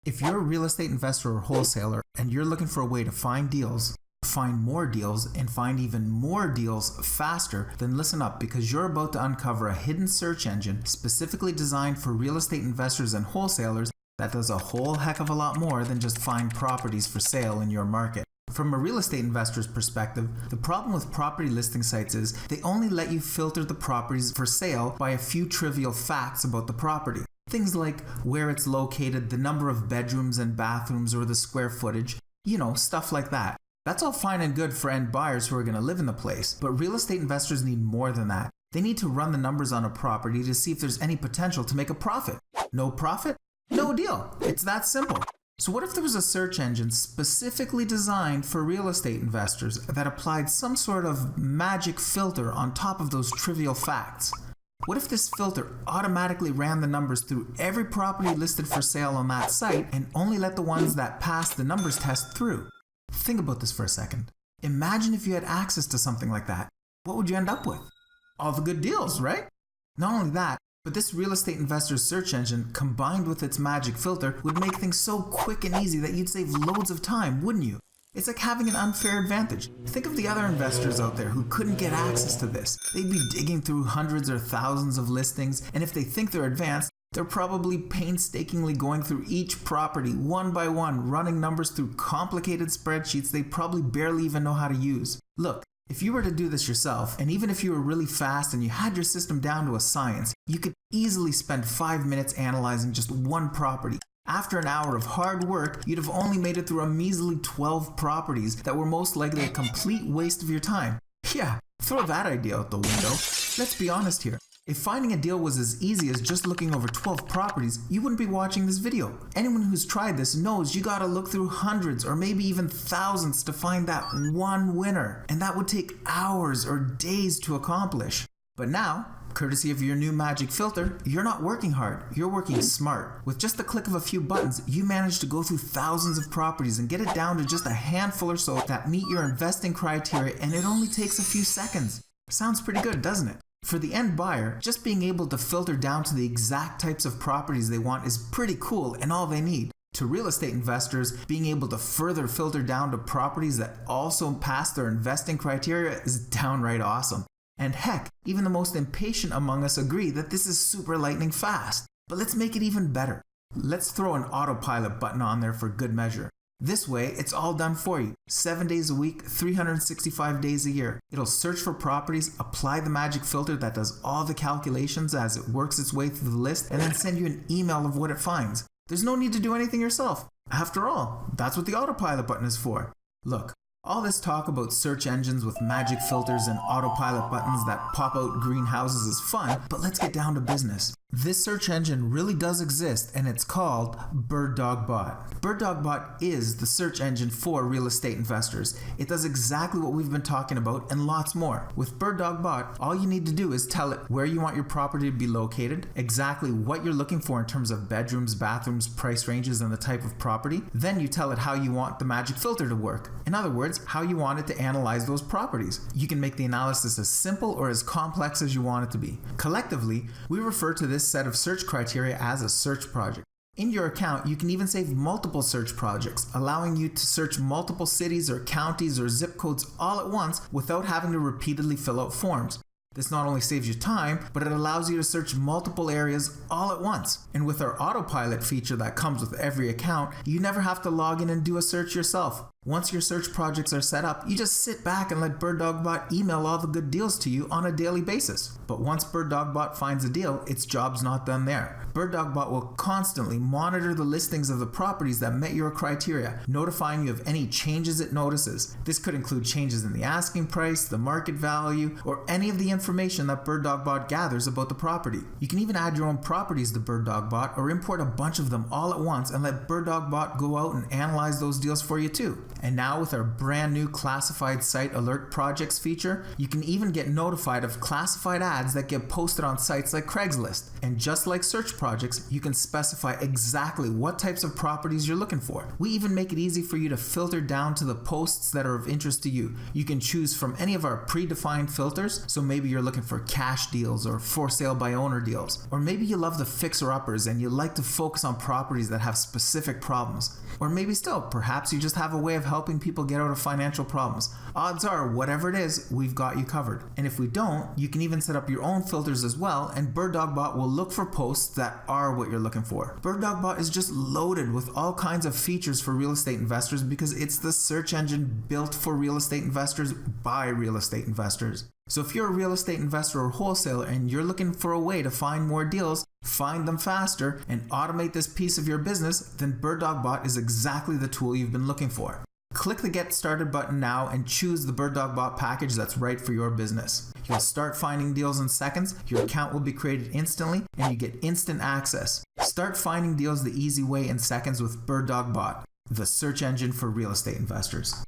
If you're a real estate investor or wholesaler and you're looking for a way to find deals, find more deals, and find even more deals faster, then listen up, because you're about to uncover a hidden search engine specifically designed for real estate investors and wholesalers that does a whole heck of a lot more than just find properties for sale in your market. From a real estate investor's perspective, the problem with property listing sites is they only let you filter the properties for sale by a few trivial facts about the property. Things like where it's located, the number of bedrooms and bathrooms, or the square footage, stuff like that. That's all fine and good for end buyers who are going to live in the place, but real estate investors need more than that. They need to run the numbers on a property to see if there's any potential to make a profit. No profit? No deal. It's that simple. So what if there was a search engine specifically designed for real estate investors that applied some sort of magic filter on top of those trivial facts? What if this filter automatically ran the numbers through every property listed for sale on that site and only let the ones that passed the numbers test through? Think about this for a second. Imagine if you had access to something like that. What would you end up with? All the good deals, right? Not only that, but this real estate investor's search engine, combined with its magic filter, would make things so quick and easy that you'd save loads of time, wouldn't you? It's like having an unfair advantage. Think of the other investors out there who couldn't get access to this. They'd be digging through hundreds or thousands of listings, and if they think they're advanced, they're probably painstakingly going through each property one by one, running numbers through complicated spreadsheets they probably barely even know how to use. Look, if you were to do this yourself, and even if you were really fast and you had your system down to a science, you could easily spend 5 minutes analyzing just one property. After an hour of hard work, you'd have only made it through a measly 12 properties that were most likely a complete waste of your time. Yeah, throw that idea out the window. Let's be honest here. If finding a deal was as easy as just looking over 12 properties, you wouldn't be watching this video. Anyone who's tried this knows you gotta look through hundreds or maybe even thousands to find that one winner. And that would take hours or days to accomplish. But now, courtesy of your new magic filter, you're not working hard, you're working smart. With just the click of a few buttons, you manage to go through thousands of properties and get it down to just a handful or so that meet your investing criteria, and it only takes a few seconds. Sounds pretty good, doesn't it? For the end buyer, just being able to filter down to the exact types of properties they want is pretty cool and all they need. To real estate investors, being able to further filter down to properties that also pass their investing criteria is downright awesome. And heck, even the most impatient among us agree that this is super lightning fast. But let's make it even better. Let's throw an autopilot button on there for good measure. This way, it's all done for you. 7 days a week, 365 days a year. It'll search for properties, apply the magic filter that does all the calculations as it works its way through the list, and then send you an email of what it finds. There's no need to do anything yourself. After all, that's what the autopilot button is for. Look, all this talk about search engines with magic filters and autopilot buttons that pop out greenhouses is fun, but let's get down to business. This search engine really does exist, and it's called BirdDogBot. BirdDogBot is the search engine for real estate investors. It does exactly what we've been talking about and lots more. With BirdDogBot, all you need to do is tell it where you want your property to be located, exactly what you're looking for in terms of bedrooms, bathrooms, price ranges, and the type of property. Then you tell it how you want the magic filter to work. In other words, how you want it to analyze those properties. You can make the analysis as simple or as complex as you want it to be. Collectively, we refer to this set of search criteria as a search project. In your account, you can even save multiple search projects, allowing you to search multiple cities or counties or zip codes all at once without having to repeatedly fill out forms. This not only saves you time, but it allows you to search multiple areas all at once. And with our autopilot feature that comes with every account, you never have to log in and do a search yourself. Once your search projects are set up, you just sit back and let BirdDogBot email all the good deals to you on a daily basis. But once BirdDogBot finds a deal, its job's not done there. BirdDogBot will constantly monitor the listings of the properties that met your criteria, notifying you of any changes it notices. This could include changes in the asking price, the market value, or any of the information that BirdDogBot gathers about the property. You can even add your own properties to BirdDogBot or import a bunch of them all at once and let BirdDogBot go out and analyze those deals for you too. And now with our brand new classified site alert projects feature, you can even get notified of classified ads that get posted on sites like Craigslist. And just like search projects, you can specify exactly what types of properties you're looking for. We even make it easy for you to filter down to the posts that are of interest to you. You can choose from any of our predefined filters, so maybe you're looking for cash deals or for sale by owner deals. Or maybe you love the fixer-uppers and you like to focus on properties that have specific problems. Or maybe still, perhaps you just have a way of helping people get out of financial problems. Odds are, whatever it is, we've got you covered. And if we don't, you can even set up your own filters as well, and BirdDogBot will look for posts that are what you're looking for. BirdDogBot is just loaded with all kinds of features for real estate investors because it's the search engine built for real estate investors by real estate investors. So if you're a real estate investor or wholesaler and you're looking for a way to find more deals, find them faster, and automate this piece of your business, then BirdDogBot is exactly the tool you've been looking for. Click the Get Started button now and choose the BirdDogBot package that's right for your business. You'll start finding deals in seconds, your account will be created instantly, and you get instant access. Start finding deals the easy way in seconds with BirdDogBot, the search engine for real estate investors.